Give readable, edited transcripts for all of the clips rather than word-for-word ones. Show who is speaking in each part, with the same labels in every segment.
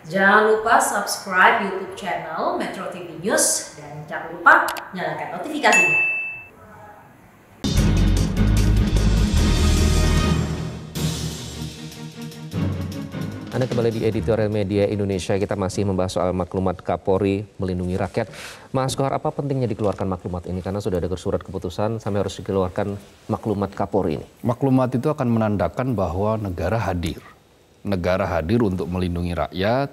Speaker 1: Jangan lupa subscribe YouTube channel Metro TV News dan jangan lupa nyalakan notifikasinya.
Speaker 2: Anda kembali di Editorial Media Indonesia. Kita masih membahas soal maklumat Kapolri melindungi rakyat. Mas Kohar, apa pentingnya dikeluarkan maklumat ini? Karena sudah ada surat keputusan sampai harus dikeluarkan maklumat Kapolri ini.
Speaker 3: Maklumat itu akan menandakan bahwa negara hadir. Negara hadir untuk melindungi rakyat,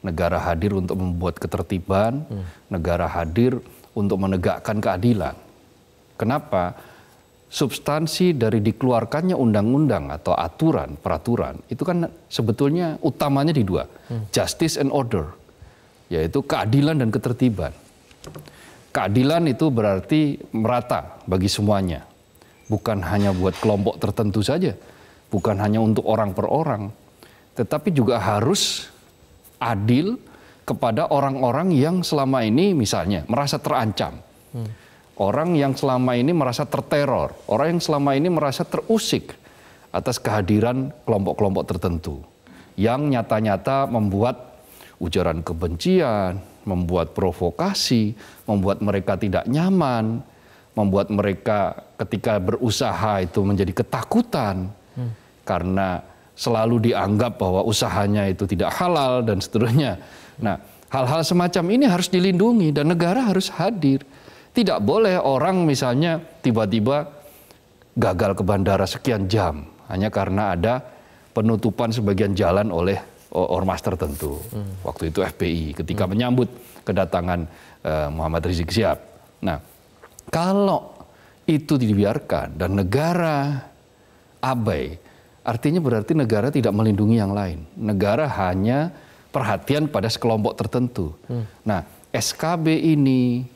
Speaker 3: negara hadir untuk membuat ketertiban, negara hadir untuk menegakkan keadilan. Kenapa? Substansi dari dikeluarkannya undang-undang atau aturan, peraturan, itu kan sebetulnya utamanya di dua. Justice and order, yaitu keadilan dan ketertiban. Keadilan itu berarti merata bagi semuanya. Bukan hanya buat kelompok tertentu saja. Bukan hanya untuk orang per orang. Tetapi juga harus adil kepada orang-orang yang selama ini misalnya merasa terancam. Orang yang selama ini merasa terteror, orang yang selama ini merasa terusik atas kehadiran kelompok-kelompok tertentu yang nyata-nyata membuat ujaran kebencian, membuat provokasi, membuat mereka tidak nyaman, membuat mereka ketika berusaha itu menjadi ketakutan karena selalu dianggap bahwa usahanya itu tidak halal dan seterusnya. Nah, hal-hal semacam ini harus dilindungi dan negara harus hadir. Tidak boleh orang misalnya tiba-tiba gagal ke bandara sekian jam hanya karena ada penutupan sebagian jalan oleh ormas tertentu. Waktu itu FPI ketika menyambut kedatangan Muhammad Rizik Syihab. Nah, kalau itu dibiarkan dan negara abai, artinya berarti negara tidak melindungi yang lain. Negara hanya perhatian pada sekelompok tertentu. Nah, SKB ini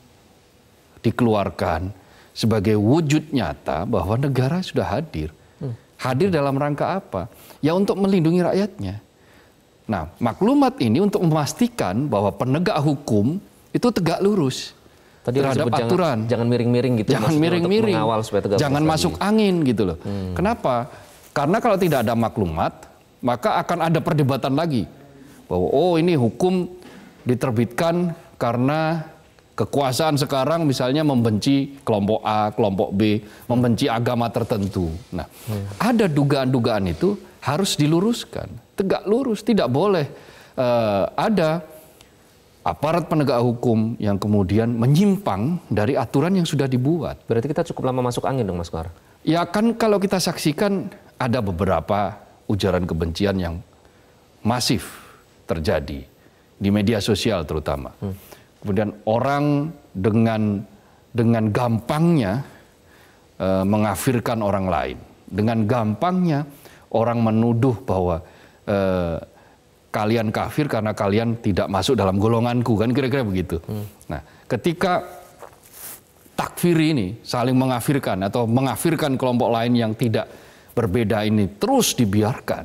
Speaker 3: dikeluarkan sebagai wujud nyata bahwa negara sudah hadir. Hadir dalam rangka apa? Ya untuk melindungi rakyatnya. Nah, maklumat ini untuk memastikan bahwa penegak hukum itu tegak lurus
Speaker 2: Tadi
Speaker 3: terhadap aturan.
Speaker 2: Jangan miring-miring gitu.
Speaker 3: Jangan miring-miring. Jangan masuk angin gitu loh. Kenapa? Karena kalau tidak ada maklumat, maka akan ada perdebatan lagi. Bahwa oh ini hukum diterbitkan karena kekuasaan sekarang misalnya membenci kelompok A, kelompok B, membenci agama tertentu. Nah, ada dugaan-dugaan itu harus diluruskan, tegak lurus, tidak boleh ada aparat penegak hukum yang kemudian menyimpang dari aturan yang sudah dibuat.
Speaker 2: Berarti kita cukup lama masuk angin dong, Mas Kohar?
Speaker 3: Ya kan kalau kita saksikan ada beberapa ujaran kebencian yang masif terjadi di media sosial terutama. Kemudian orang dengan gampangnya mengafirkan orang lain. Dengan gampangnya orang menuduh bahwa kalian kafir karena kalian tidak masuk dalam golonganku, kan kira-kira begitu. Nah, ketika takfir ini saling mengafirkan atau mengafirkan kelompok lain yang tidak berbeda ini terus dibiarkan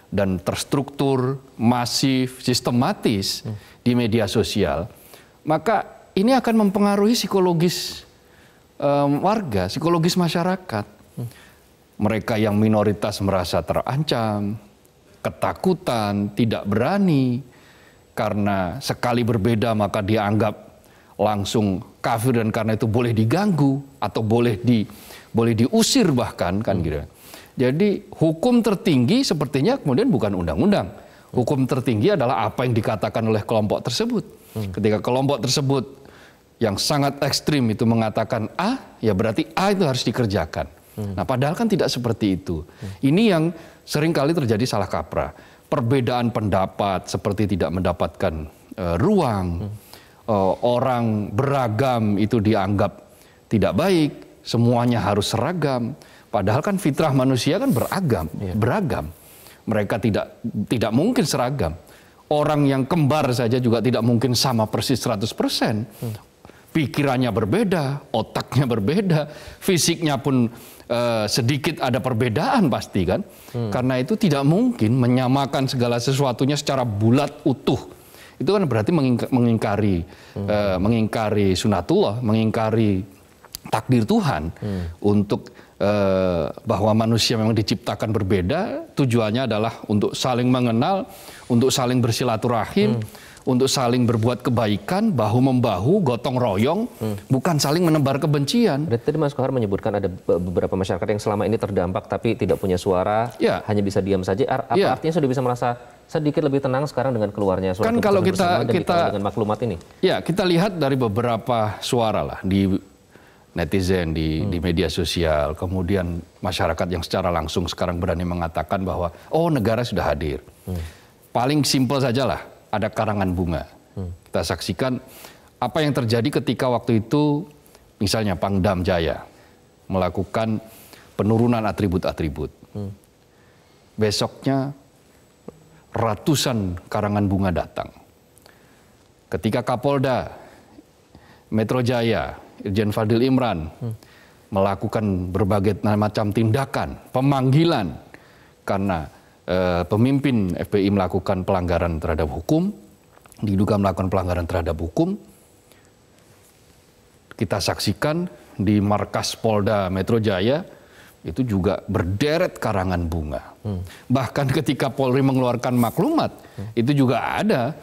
Speaker 3: dan terstruktur, masif, sistematis di media sosial, maka ini akan mempengaruhi psikologis warga, psikologis masyarakat. Mereka yang minoritas merasa terancam, ketakutan, tidak berani, karena sekali berbeda maka dianggap langsung kafir dan karena itu boleh diganggu atau boleh diusir bahkan kan gitu. Jadi hukum tertinggi sepertinya kemudian bukan undang-undang. Hukum tertinggi adalah apa yang dikatakan oleh kelompok tersebut. Ketika kelompok tersebut yang sangat ekstrim itu mengatakan A, ya berarti A itu harus dikerjakan. Nah, padahal kan tidak seperti itu. Ini yang seringkali terjadi salah kaprah. Perbedaan pendapat seperti tidak mendapatkan ruang. Orang beragam itu dianggap tidak baik. Semuanya harus seragam. Padahal kan fitrah manusia kan beragam. Mereka tidak mungkin seragam. Orang yang kembar saja juga tidak mungkin sama persis 100%. Pikirannya berbeda, otaknya berbeda, fisiknya pun sedikit ada perbedaan pasti kan. Karena itu tidak mungkin menyamakan segala sesuatunya secara bulat utuh. Itu kan berarti mengingkari sunatullah, mengingkari takdir Tuhan untuk bahwa manusia memang diciptakan berbeda, tujuannya adalah untuk saling mengenal, untuk saling bersilaturahim, untuk saling berbuat kebaikan, bahu-membahu, gotong royong, bukan saling menebar kebencian.
Speaker 2: Tadi Mas Kohar menyebutkan ada beberapa masyarakat yang selama ini terdampak tapi tidak punya suara, hanya bisa diam saja. Artinya sudah bisa merasa sedikit lebih tenang sekarang dengan keluarnya suara
Speaker 3: kan kalau
Speaker 2: kita dengan maklumat ini?
Speaker 3: Ya, kita lihat dari beberapa suara lah di netizen, di media sosial, kemudian masyarakat yang secara langsung sekarang berani mengatakan bahwa negara sudah hadir. Paling simpel saja lah, ada karangan bunga. Kita saksikan apa yang terjadi ketika waktu itu misalnya Pangdam Jaya melakukan penurunan atribut-atribut. Besoknya ratusan karangan bunga datang. Ketika Kapolda Metro Jaya, Irjen Fadil Imran, melakukan berbagai macam tindakan, pemanggilan, karena pemimpin FPI melakukan pelanggaran terhadap hukum, diduga melakukan pelanggaran terhadap hukum, kita saksikan di markas Polda Metro Jaya, itu juga berderet karangan bunga. Bahkan ketika Polri mengeluarkan maklumat, itu juga ada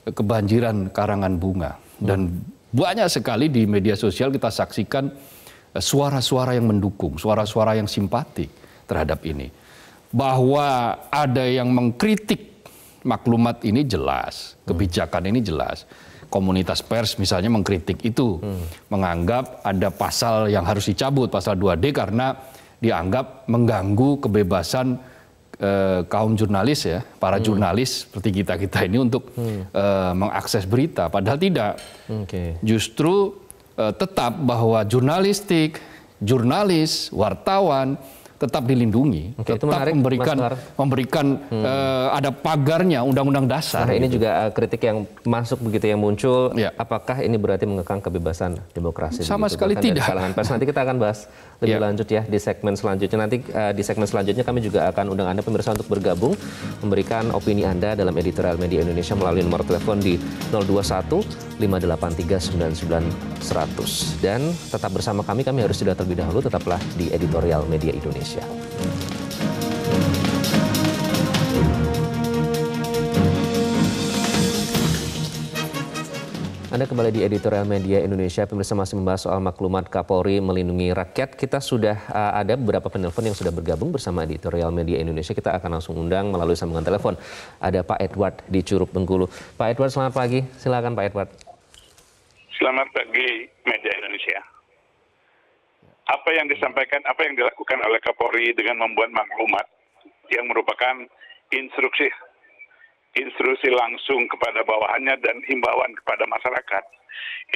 Speaker 3: kebanjiran karangan bunga. Dan banyak sekali di media sosial kita saksikan suara-suara yang mendukung, suara-suara yang simpatik terhadap ini. Bahwa ada yang mengkritik maklumat ini jelas, kebijakan ini jelas. Komunitas pers misalnya mengkritik itu, menganggap ada pasal yang harus dicabut, pasal 2D karena dianggap mengganggu kebebasan kaum jurnalis ya, para jurnalis seperti kita ini untuk mengakses berita. Padahal tidak. Justru tetap bahwa jurnalistik, jurnalis, wartawan tetap dilindungi, tetap menarik, memberikan ada pagarnya Undang-Undang Dasar.
Speaker 2: Nah, ini juga kritik yang masuk begitu yang muncul. Apakah ini berarti mengekang kebebasan demokrasi?
Speaker 3: Sama sekali tidak.
Speaker 2: Kalangan pers. Nanti kita akan bahas lebih lanjut ya di segmen selanjutnya. Nanti di segmen selanjutnya kami juga akan undang Anda pemirsa untuk bergabung, memberikan opini Anda dalam editorial Media Indonesia melalui nomor telepon di 021 583 99 100. Dan tetap bersama kami harus sudah terlebih dahulu, tetaplah di editorial Media Indonesia. Anda kembali di editorial Media Indonesia, pemirsa masih membahas soal maklumat Kapolri melindungi rakyat. Kita sudah ada beberapa penelpon yang sudah bergabung bersama editorial Media Indonesia. Kita akan langsung undang melalui sambungan telepon. Ada Pak Edward di Curug Bengkulu. Pak Edward, selamat pagi. Silakan Pak Edward.
Speaker 4: Selamat pagi Media Indonesia. Apa yang disampaikan, apa yang dilakukan oleh Kapolri dengan membuat maklumat yang merupakan instruksi langsung kepada bawahannya dan himbauan kepada masyarakat.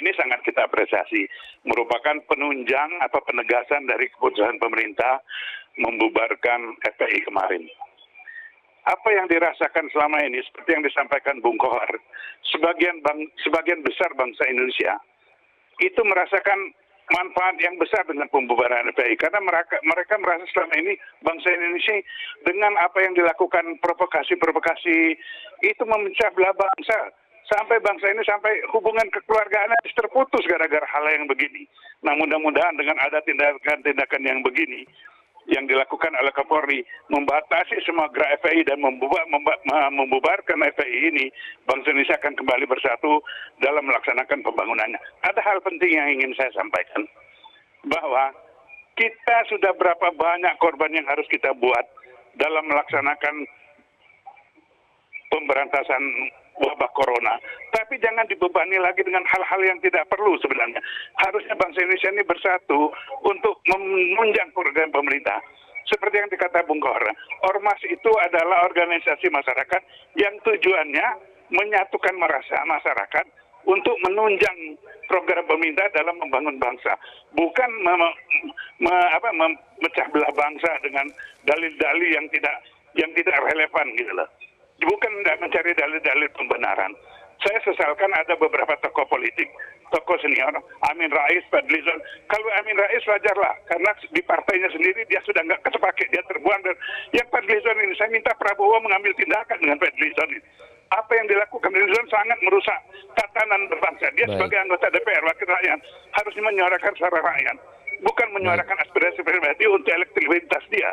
Speaker 4: Ini sangat kita apresiasi, merupakan penunjang atau penegasan dari keputusan pemerintah membubarkan FPI kemarin. Apa yang dirasakan selama ini, seperti yang disampaikan Bung Kohar, sebagian besar bangsa Indonesia itu merasakan manfaat yang besar dengan pembubaran FPI, karena mereka merasa selama ini bangsa Indonesia dengan apa yang dilakukan provokasi itu memecah belah bangsa, sampai bangsa ini sampai hubungan kekeluargaan terputus gara-gara hal yang begini. Nah, mudah-mudahan dengan ada tindakan-tindakan yang begini yang dilakukan oleh Kapolri membatasi semua gerak FPI dan membubarkan FPI ini, bangsa Indonesia akan kembali bersatu dalam melaksanakan pembangunannya. Ada hal penting yang ingin saya sampaikan, bahwa kita sudah berapa banyak korban yang harus kita buat dalam melaksanakan pemberantasan wabah corona, tapi jangan dibebani lagi dengan hal-hal yang tidak perlu sebenarnya. Harusnya bangsa Indonesia ini bersatu untuk menunjang program pemerintah. Seperti yang dikata Bung Kohar, Ormas itu adalah organisasi masyarakat yang tujuannya menyatukan masyarakat untuk menunjang program pemerintah dalam membangun bangsa, bukan memecah belah bangsa dengan dalil-dalil yang tidak relevan gitu loh. Bukan mencari dalil-dalil pembenaran. Saya sesalkan ada beberapa tokoh politik, tokoh senior, Amin Rais, Fadlizon. Kalau Amin Rais wajarlah, karena di partainya sendiri dia sudah nggak kepake, dia terbuang. Dan yang Fadlizon ini, saya minta Prabowo mengambil tindakan dengan Fadlizon ini. Apa yang dilakukan Fadlizon sangat merusak tatanan berbangsa. Dia sebagai anggota DPR, wakil rakyat, harus menyuarakan suara rakyat, bukan menyuarakan aspirasi pribadi untuk elektabilitas dia.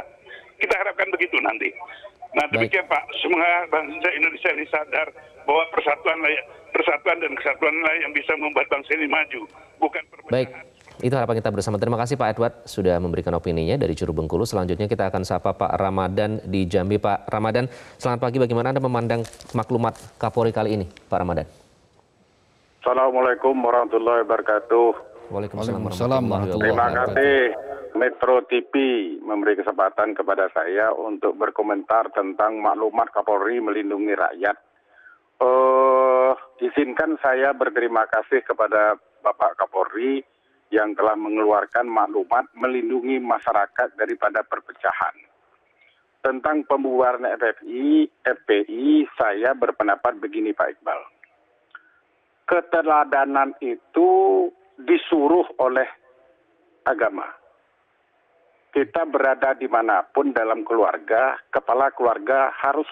Speaker 4: Kita harapkan begitu nanti. Nah demikian Pak, semoga bangsa Indonesia ini sadar bahwa persatuan dan kesatuan yang bisa membuat bangsa ini maju, bukan perpecahan.
Speaker 2: Baik, itu harapan kita bersama. Terima kasih Pak Edward sudah memberikan opininya dari Juru Bengkulu. Selanjutnya kita akan sapa Pak Ramadan di Jambi. Pak Ramadan, selamat pagi. Bagaimana Anda memandang maklumat Kapolri kali ini, Pak Ramadan?
Speaker 5: Assalamualaikum warahmatullahi wabarakatuh.
Speaker 2: Waalaikumsalam
Speaker 3: warahmatullahi wabarakatuh.
Speaker 5: Terima kasih Metro TV memberi kesempatan kepada saya untuk berkomentar tentang maklumat Kapolri melindungi rakyat. Izinkan saya berterima kasih kepada Bapak Kapolri yang telah mengeluarkan maklumat melindungi masyarakat daripada perpecahan. Tentang pembubaran FPI, saya berpendapat begini Pak Iqbal. Keteladanan itu disuruh oleh agama. Kita berada dimanapun dalam keluarga, kepala keluarga harus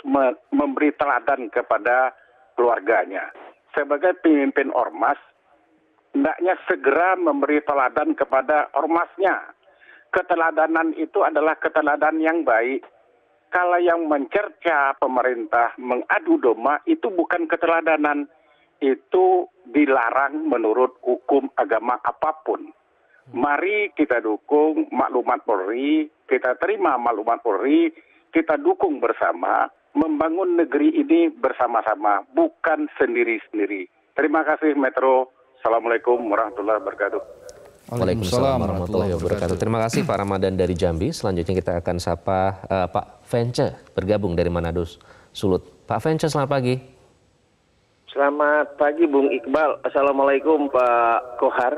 Speaker 5: memberi teladan kepada keluarganya. Sebagai pemimpin ormas, hendaknya segera memberi teladan kepada ormasnya. Keteladanan itu adalah keteladan yang baik. Kalau yang mencerca pemerintah, mengadu domba, itu bukan keteladanan. Itu dilarang menurut hukum agama apapun. Mari kita dukung maklumat Polri, kita terima maklumat Polri, kita dukung bersama, membangun negeri ini bersama-sama, bukan sendiri-sendiri. Terima kasih Metro. Assalamualaikum warahmatullahi wabarakatuh.
Speaker 2: Waalaikumsalam warahmatullahi wabarakatuh. Terima kasih Pak Ramadan dari Jambi. Selanjutnya kita akan sapa Pak Vence bergabung dari Manado Sulut. Pak Vence, selamat pagi.
Speaker 6: Selamat pagi Bung Iqbal. Assalamualaikum Pak Kohar.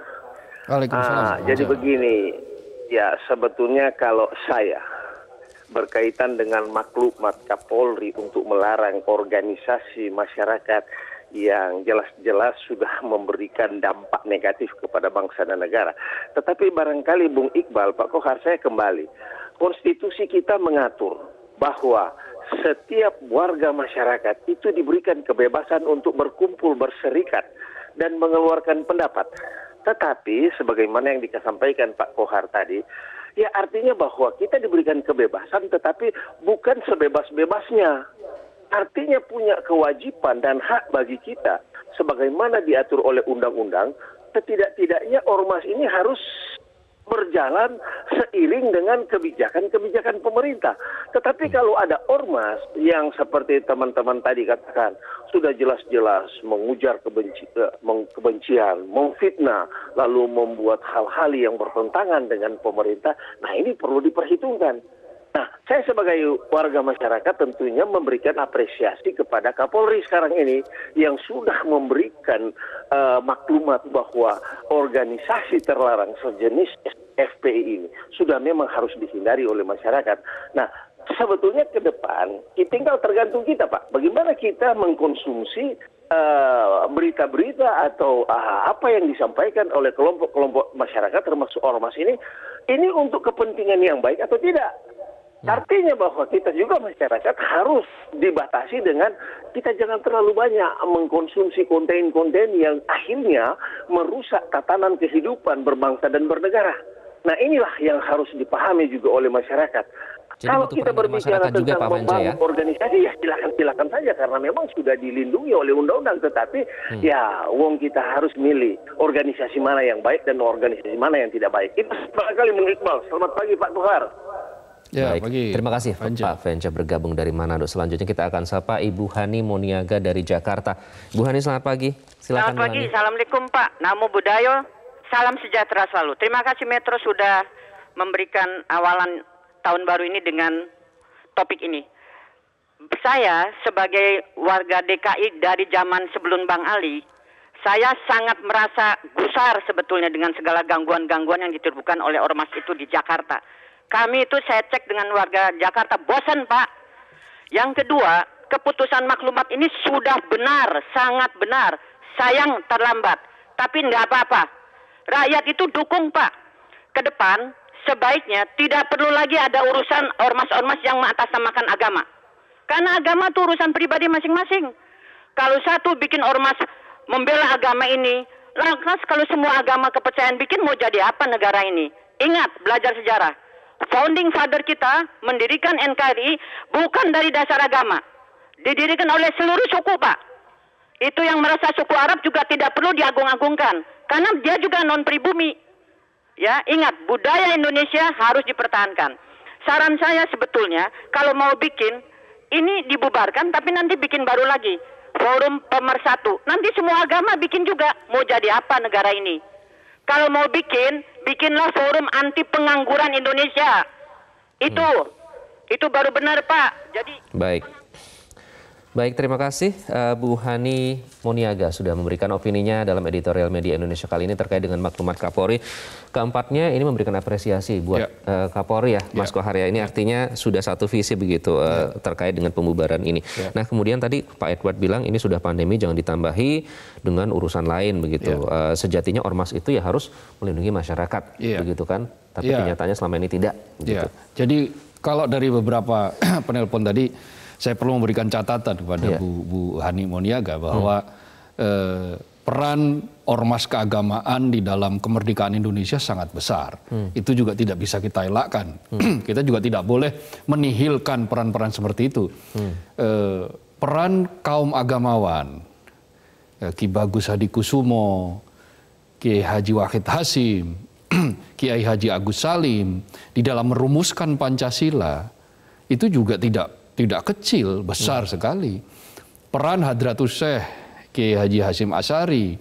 Speaker 3: Waalaikumsalam.
Speaker 6: Jadi begini, ya sebetulnya kalau saya berkaitan dengan maklumat Kapolri untuk melarang organisasi masyarakat yang jelas-jelas sudah memberikan dampak negatif kepada bangsa dan negara. Tetapi barangkali Bung Iqbal, Pak Kohar, saya kembali. Konstitusi kita mengatur bahwa setiap warga masyarakat itu diberikan kebebasan untuk berkumpul, berserikat, dan mengeluarkan pendapat. Tetapi sebagaimana yang disampaikan Pak Kohar tadi, ya artinya bahwa kita diberikan kebebasan tetapi bukan sebebas-bebasnya. Artinya punya kewajiban dan hak bagi kita sebagaimana diatur oleh undang-undang, setidak-tidaknya ormas ini harus berjalan seiring dengan kebijakan-kebijakan pemerintah. Tetapi kalau ada ormas yang seperti teman-teman tadi katakan, sudah jelas-jelas mengujar kebencian, memfitnah, lalu membuat hal-hal yang bertentangan dengan pemerintah, nah ini perlu diperhitungkan. Nah, saya sebagai warga masyarakat tentunya memberikan apresiasi kepada Kapolri sekarang ini yang sudah memberikan maklumat bahwa organisasi terlarang sejenis FPI ini sudah memang harus dihindari oleh masyarakat. Nah, sebetulnya ke depan tinggal tergantung kita Pak. Bagaimana kita mengkonsumsi berita-berita atau apa yang disampaikan oleh kelompok-kelompok masyarakat termasuk ormas ini untuk kepentingan yang baik atau tidak. Artinya bahwa kita juga masyarakat harus dibatasi dengan kita jangan terlalu banyak mengkonsumsi konten-konten yang akhirnya merusak tatanan kehidupan berbangsa dan bernegara. Nah inilah yang harus dipahami juga oleh masyarakat.
Speaker 2: Jadi
Speaker 6: kalau kita berbicara tentang membangun organisasi, ya silakan saja karena memang sudah dilindungi oleh undang-undang. Tetapi ya wong kita harus milih organisasi mana yang baik dan organisasi mana yang tidak baik. Itu barangkali Bung Iqbal. Selamat pagi Pak Tuhar.
Speaker 2: Ya, baik, terima kasih Pak Vence bergabung dari Manado. Selanjutnya kita akan sapa Ibu Hani Moniaga dari Jakarta. Ibu Hani, selamat pagi. Silakan.
Speaker 7: Selamat pagi, Assalamualaikum Pak. Namo Buddhaya, salam sejahtera selalu. Terima kasih Metro sudah memberikan awalan tahun baru ini dengan topik ini. Saya sebagai warga DKI dari zaman sebelum Bang Ali, saya sangat merasa gusar sebetulnya dengan segala gangguan-gangguan yang ditimbulkan oleh ormas itu di Jakarta. Kami itu saya cek dengan warga Jakarta, bosan Pak. Yang kedua, keputusan maklumat ini sudah benar, sangat benar. Sayang terlambat, tapi nggak apa-apa. Rakyat itu dukung Pak. Ke depan, sebaiknya tidak perlu lagi ada urusan ormas-ormas yang mengatasnamakan agama. Karena agama itu urusan pribadi masing-masing. Kalau satu bikin ormas membela agama ini, lantas kalau semua agama kepercayaan bikin mau jadi apa negara ini? Ingat, belajar sejarah. founding father kita mendirikan NKRI bukan dari dasar agama. Didirikan oleh seluruh suku, Pak. Itu yang merasa suku Arab juga tidak perlu diagung-agungkan. Karena dia juga non-pribumi. Ya, ingat, budaya Indonesia harus dipertahankan. Saran saya sebetulnya, kalau mau bikin, ini dibubarkan, tapi nanti bikin baru lagi. Forum Pemersatu. Nanti semua agama bikin juga. Mau jadi apa negara ini? Kalau mau bikinlah forum anti pengangguran Indonesia. Itu baru benar, Pak. Jadi
Speaker 2: Baik, terima kasih Bu Hani Moniaga sudah memberikan opininya dalam editorial Media Indonesia kali ini terkait dengan maklumat Kapolri. Keempatnya ini memberikan apresiasi buat Kapolri ya, Mas Kohar ya. Ini artinya sudah satu visi begitu terkait dengan pembubaran ini. Nah, kemudian tadi Pak Edward bilang ini sudah pandemi, jangan ditambahi dengan urusan lain begitu. Sejatinya ormas itu ya harus melindungi masyarakat begitu kan. Tapi kenyataannya selama ini tidak. Gitu.
Speaker 3: Jadi kalau dari beberapa penelpon tadi, saya perlu memberikan catatan kepada Bu Hani Moniaga bahwa peran ormas keagamaan di dalam kemerdekaan Indonesia sangat besar. Itu juga tidak bisa kita elakkan. Kita juga tidak boleh menihilkan peran-peran seperti itu. Peran kaum agamawan, Ki Bagus Hadikusumo, Kiai Haji Wahid Hasyim, Kiai Haji Agus Salim di dalam merumuskan Pancasila itu juga tidak kecil, besar sekali. Peran Hadratus Syekh Kiai Haji Hasyim Asy'ari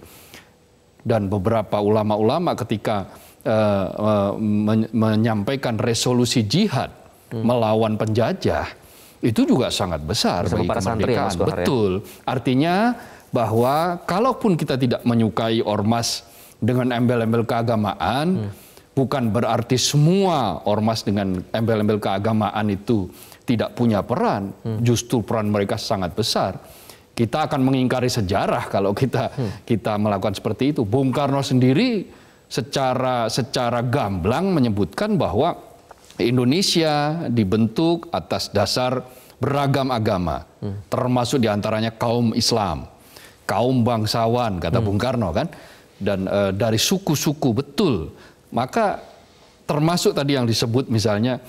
Speaker 3: dan beberapa ulama-ulama ketika menyampaikan resolusi jihad melawan penjajah itu juga sangat besar bagi kemerdekaan. Betul. Artinya bahwa kalaupun kita tidak menyukai ormas dengan embel-embel keagamaan, bukan berarti semua ormas dengan embel-embel keagamaan itu tidak punya peran. Justru peran mereka sangat besar. Kita akan mengingkari sejarah kalau kita melakukan seperti itu. Bung Karno sendiri secara gamblang menyebutkan bahwa Indonesia dibentuk atas dasar beragam agama, termasuk diantaranya kaum Islam, kaum bangsawan, kata Bung Karno kan, dan dari suku-suku betul. Maka termasuk tadi yang disebut misalnya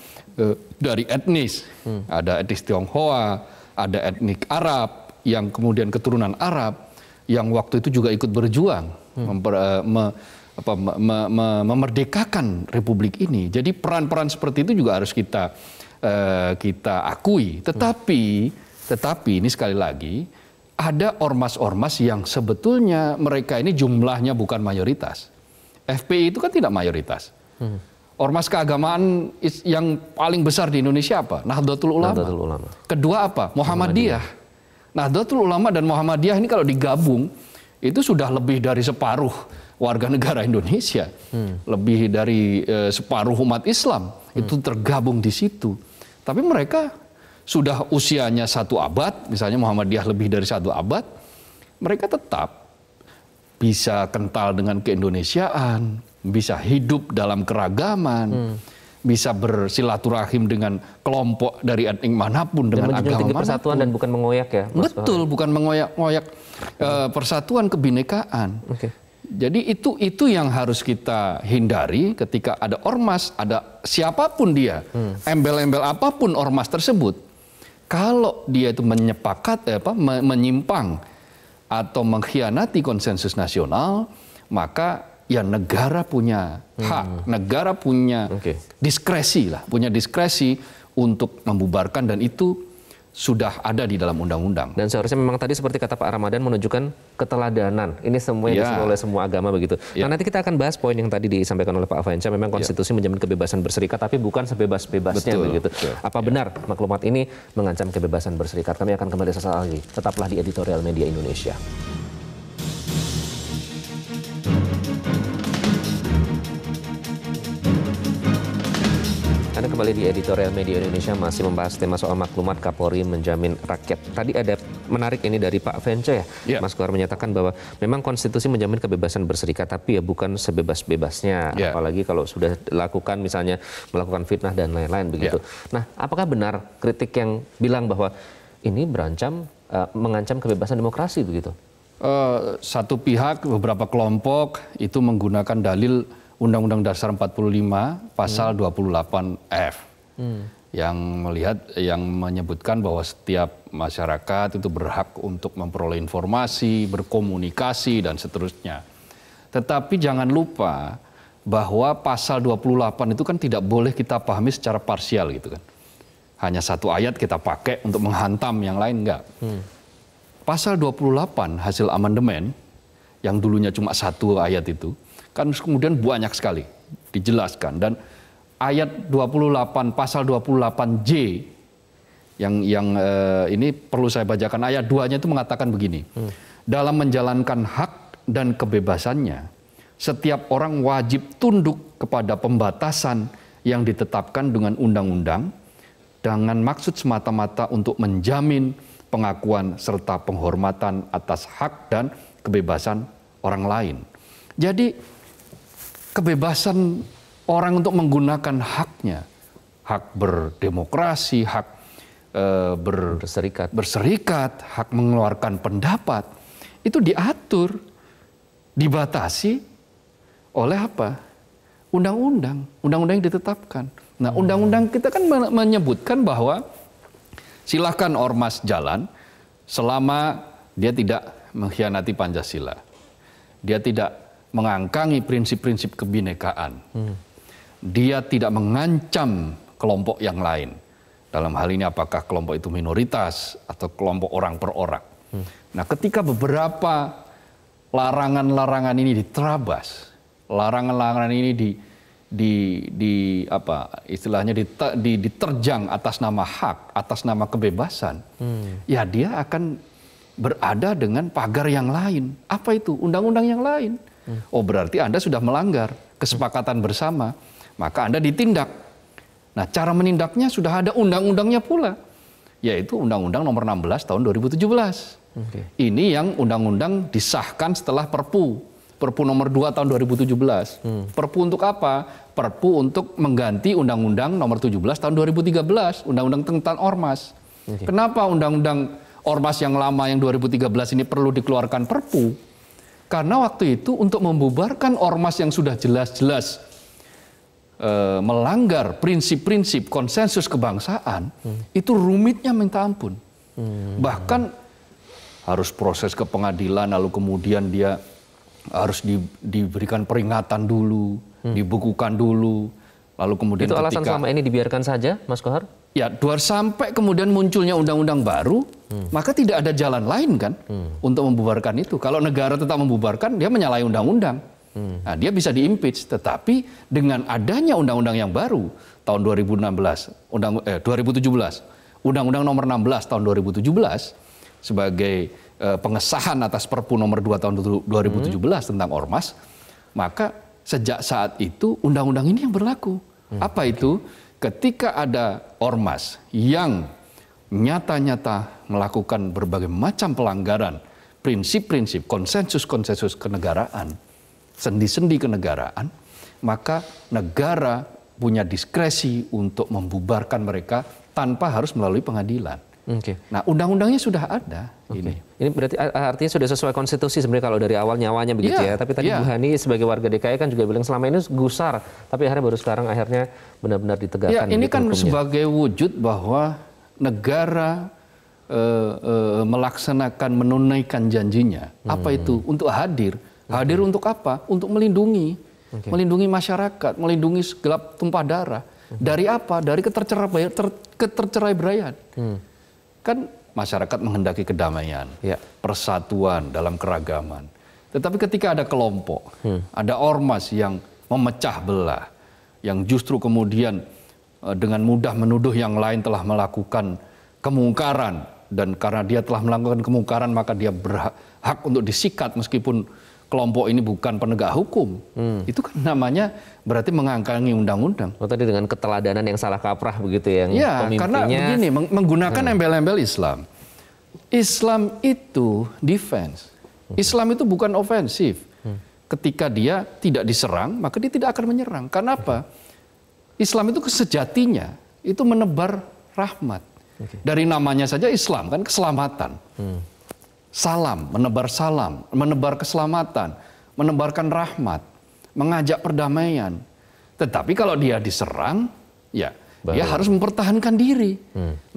Speaker 3: dari etnis, ada etnis Tionghoa, ada etnik Arab, yang kemudian keturunan Arab, yang waktu itu juga ikut berjuang memerdekakan Republik ini. Jadi peran-peran seperti itu juga harus kita akui. Tetapi ini sekali lagi ada ormas-ormas yang sebetulnya mereka ini jumlahnya bukan mayoritas. FPI itu kan tidak mayoritas. Ormas keagamaan yang paling besar di Indonesia apa? Nahdlatul Ulama. Kedua apa? Muhammadiyah. Nahdlatul Ulama dan Muhammadiyah ini kalau digabung itu sudah lebih dari separuh warga negara Indonesia. Lebih dari separuh umat Islam itu tergabung di situ. Tapi mereka sudah usianya 1 abad, misalnya Muhammadiyah lebih dari 1 abad, mereka tetap bisa kental dengan keindonesiaan, bisa hidup dalam keragaman, bisa bersilaturahim dengan kelompok dari etnik manapun, dengan agama manapun.
Speaker 2: Persatuan dan bukan mengoyak ya?
Speaker 3: Betul, bukan mengoyak-ngoyak persatuan kebinekaan. Jadi itu yang harus kita hindari ketika ada ormas, ada siapapun dia, embel-embel apapun ormas tersebut. Kalau dia itu menyimpang atau mengkhianati konsensus nasional, maka ya negara punya hak, negara punya diskresi untuk membubarkan, dan itu sudah ada di dalam undang-undang.
Speaker 2: Dan seharusnya memang tadi seperti kata Pak Ramadan menunjukkan keteladanan. Ini semua yang disebut oleh semua agama begitu. Nah, nanti kita akan bahas poin yang tadi disampaikan oleh Pak Afenca. Memang konstitusi menjamin kebebasan berserikat, tapi bukan sebebas-bebasnya begitu. Apa benar maklumat ini mengancam kebebasan berserikat? Kami akan kembali sesaat lagi. Tetaplah di editorial Media Indonesia. Anda kembali di editorial Media Indonesia, masih membahas tema soal maklumat Kapolri menjamin rakyat. Tadi ada menarik ini dari Pak Fenca ya, Mas Kohar menyatakan bahwa memang konstitusi menjamin kebebasan berserikat, tapi ya bukan sebebas-bebasnya, apalagi kalau sudah dilakukan misalnya melakukan fitnah dan lain-lain begitu. Nah, apakah benar kritik yang bilang bahwa ini mengancam kebebasan demokrasi begitu?
Speaker 3: Satu pihak, beberapa kelompok itu menggunakan dalil Undang-Undang Dasar 45 pasal 28F yang menyebutkan bahwa setiap masyarakat itu berhak untuk memperoleh informasi, berkomunikasi dan seterusnya. Tetapi jangan lupa bahwa pasal 28 itu kan tidak boleh kita pahami secara parsial gitu kan. Hanya satu ayat kita pakai untuk menghantam yang lain, enggak. Pasal 28 hasil amandemen yang dulunya cuma satu ayat itu kan kemudian banyak sekali dijelaskan, dan ayat 28 pasal 28J yang ini perlu saya bacakan, ayat 2-nya itu mengatakan begini. Dalam menjalankan hak dan kebebasannya, setiap orang wajib tunduk kepada pembatasan yang ditetapkan dengan undang-undang dengan maksud semata-mata untuk menjamin pengakuan serta penghormatan atas hak dan kebebasan orang lain. Jadi kebebasan orang untuk menggunakan haknya, hak berdemokrasi, hak berserikat, hak mengeluarkan pendapat, itu diatur, dibatasi oleh apa? Undang-undang yang ditetapkan. Nah, undang-undang kita kan menyebutkan bahwa silahkan ormas jalan selama dia tidak mengkhianati Pancasila. Dia tidak mengangkangi prinsip-prinsip kebinekaan. Dia tidak mengancam kelompok yang lain. Dalam hal ini apakah kelompok itu minoritas atau kelompok orang per orang. Nah, ketika beberapa larangan-larangan ini diterabas, larangan-larangan ini diterjang atas nama hak, atas nama kebebasan, ya dia akan berada dengan pagar yang lain. Apa itu? Undang-undang yang lain. Oh, berarti Anda sudah melanggar kesepakatan bersama, maka Anda ditindak. Nah, cara menindaknya sudah ada undang-undangnya pula, yaitu Undang-Undang Nomor 16 Tahun 2017. Ini yang undang-undang disahkan setelah Perpu Nomor 2 Tahun 2017. Perpu untuk apa? Perpu untuk mengganti Undang-Undang Nomor 17 Tahun 2013, Undang-Undang tentang Ormas. Kenapa Undang-Undang Ormas yang lama yang 2013 ini perlu dikeluarkan Perpu? Karena waktu itu untuk membubarkan ormas yang sudah jelas-jelas melanggar prinsip-prinsip konsensus kebangsaan, itu rumitnya minta ampun. Bahkan harus proses ke pengadilan, lalu kemudian dia harus diberikan peringatan dulu, dibukukan dulu, lalu kemudian
Speaker 2: itu alasan selama ini dibiarkan saja, Mas Kohar?
Speaker 3: Ya, sampai kemudian munculnya undang-undang baru, maka tidak ada jalan lain kan untuk membubarkan itu. Kalau negara tetap membubarkan, dia menyalahi undang-undang. Nah, dia bisa diimpeach. Tetapi dengan adanya undang-undang yang baru tahun 2017, Undang-Undang Nomor 16 Tahun 2017 sebagai pengesahan atas Perpu Nomor 2 Tahun 2017 tentang Ormas, maka sejak saat itu undang-undang ini yang berlaku. Apa itu? Ketika ada ormas yang nyata-nyata melakukan berbagai macam pelanggaran prinsip-prinsip konsensus-konsensus kenegaraan, sendi-sendi kenegaraan, maka negara punya diskresi untuk membubarkan mereka tanpa harus melalui pengadilan. Nah, undang-undangnya sudah ada.
Speaker 2: Ini berarti artinya sudah sesuai konstitusi sebenarnya kalau dari awal nyawanya begitu ya. Tapi tadi Bu Hani sebagai warga DKI kan juga bilang selama ini gusar, tapi akhirnya baru sekarang akhirnya benar-benar ditegakkan.
Speaker 3: Ya, ini kan hukumnya sebagai wujud bahwa negara melaksanakan, menunaikan janjinya. Apa itu? Untuk hadir. Hadir untuk apa? Untuk melindungi. Melindungi masyarakat, melindungi segelap tumpah darah. Dari apa? Dari keterceraiberaian. Kan masyarakat menghendaki kedamaian, persatuan dalam keragaman. Tetapi ketika ada kelompok, ada ormas yang memecah belah, yang justru kemudian dengan mudah menuduh yang lain telah melakukan kemungkaran, dan karena dia telah melakukan kemungkaran maka dia berhak untuk disikat meskipun kelompok ini bukan penegak hukum. Itu kan namanya berarti mengangkangi undang-undang.
Speaker 2: Oh, tadi dengan keteladanan yang salah kaprah begitu yang
Speaker 3: pemimpinnya. Karena begini, menggunakan embel-embel Islam. Islam itu defense. Islam itu bukan ofensif. Ketika dia tidak diserang, maka dia tidak akan menyerang. Karena apa? Islam itu sejatinya itu menebar rahmat. Dari namanya saja Islam kan keselamatan. Salam, menebar keselamatan, menebarkan rahmat. mengajak perdamaian. Tetapi kalau dia diserang, ya dia harus mempertahankan diri.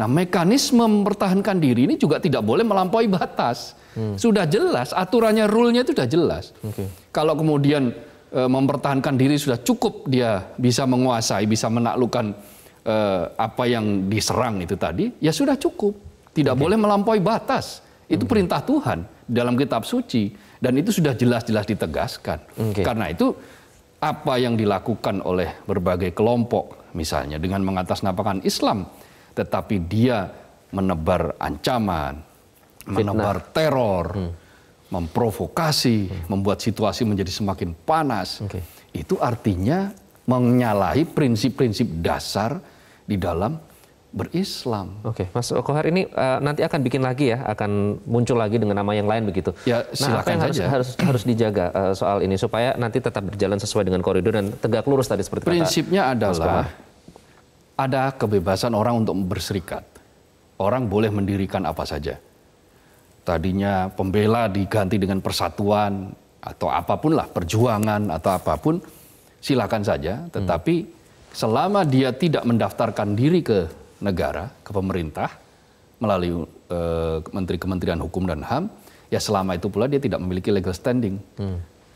Speaker 3: Nah, mekanisme mempertahankan diri ini juga tidak boleh melampaui batas. Sudah jelas, aturannya, rule-nya itu sudah jelas. Kalau kemudian mempertahankan diri sudah cukup, dia bisa menguasai, bisa menaklukkan apa yang diserang itu tadi, ya sudah cukup. Tidak boleh melampaui batas. Itu perintah Tuhan dalam kitab suci. Dan itu sudah jelas-jelas ditegaskan. Karena itu apa yang dilakukan oleh berbagai kelompok, misalnya dengan mengatasnamakan Islam, tetapi dia menebar ancaman, menebar teror, memprovokasi, membuat situasi menjadi semakin panas. Itu artinya menyalahi prinsip-prinsip dasar di dalam berislam.
Speaker 2: Oke, Mas Kohar ini nanti akan bikin lagi ya, akan muncul lagi dengan nama yang lain begitu.
Speaker 3: Ya,
Speaker 2: nah, apa yang harus dijaga soal ini supaya nanti tetap berjalan sesuai dengan koridor dan tegak lurus tadi seperti
Speaker 3: prinsipnya
Speaker 2: kata
Speaker 3: adalah ada kebebasan orang untuk berserikat. Orang boleh mendirikan apa saja. Tadinya pembela diganti dengan persatuan atau apapun lah, perjuangan atau apapun, silakan saja. Tetapi selama dia tidak mendaftarkan diri ke negara, ke pemerintah, melalui Kementerian Hukum dan HAM, ya selama itu pula dia tidak memiliki legal standing.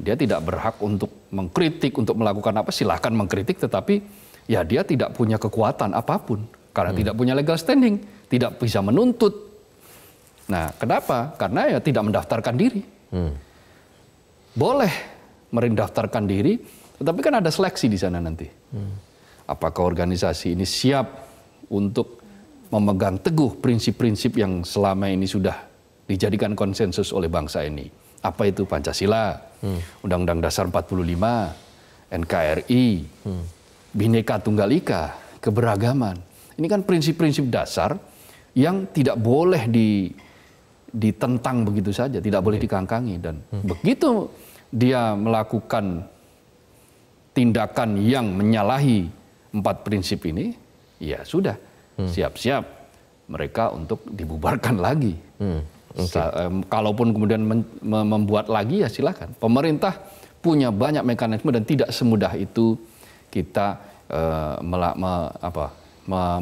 Speaker 3: Dia tidak berhak untuk mengkritik, untuk melakukan apa, silahkan mengkritik, tetapi ya dia tidak punya kekuatan apapun. Karena tidak punya legal standing, tidak bisa menuntut. Nah, kenapa? Karena ya tidak mendaftarkan diri. Boleh mendaftarkan diri, tetapi kan ada seleksi di sana nanti. Apakah organisasi ini siap untuk memegang teguh prinsip-prinsip yang selama ini sudah dijadikan konsensus oleh bangsa ini. Apa itu Pancasila, Undang-Undang Dasar 45, NKRI, Bhinneka Tunggal Ika, keberagaman. Ini kan prinsip-prinsip dasar yang tidak boleh ditentang begitu saja, tidak boleh dikangkangi. Dan begitu dia melakukan tindakan yang menyalahi 4 prinsip ini, ya sudah, siap-siap mereka untuk dibubarkan lagi. Kalaupun kemudian membuat lagi, ya silakan. Pemerintah punya banyak mekanisme dan tidak semudah itu kita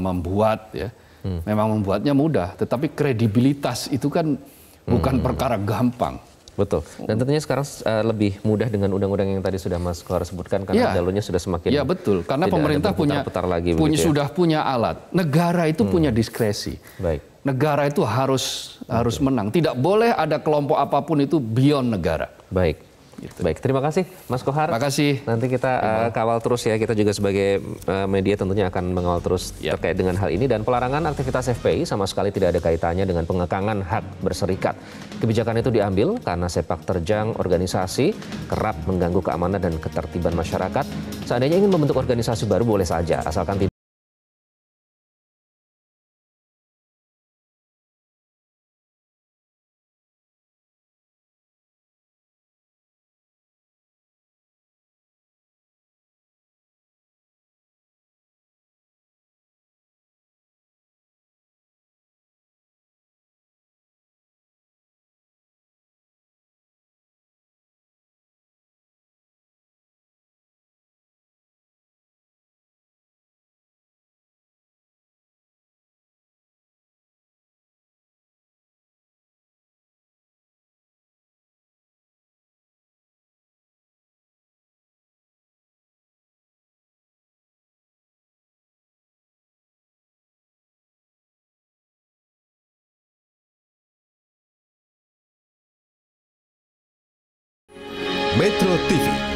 Speaker 3: membuat, ya. Memang membuatnya mudah, tetapi kredibilitas itu kan bukan perkara gampang.
Speaker 2: Betul. Dan tentunya sekarang lebih mudah dengan undang-undang yang tadi sudah Mas Kohar sebutkan karena jalurnya sudah semakin.
Speaker 3: Ya betul, karena pemerintah sudah punya alat. Negara itu punya diskresi.
Speaker 2: Baik.
Speaker 3: Negara itu harus menang. Tidak boleh ada kelompok apapun itu beyond negara.
Speaker 2: Baik. Gitu. Baik, terima kasih Mas Kohar.
Speaker 3: Terima kasih.
Speaker 2: Nanti kita kawal terus ya, kita juga sebagai media tentunya akan mengawal terus terkait dengan hal ini. Dan pelarangan aktivitas FPI sama sekali tidak ada kaitannya dengan pengekangan hak berserikat. Kebijakan itu diambil karena sepak terjang organisasi kerap mengganggu keamanan dan ketertiban masyarakat. Seandainya ingin membentuk organisasi baru boleh saja, asalkan tidak
Speaker 8: Metro TV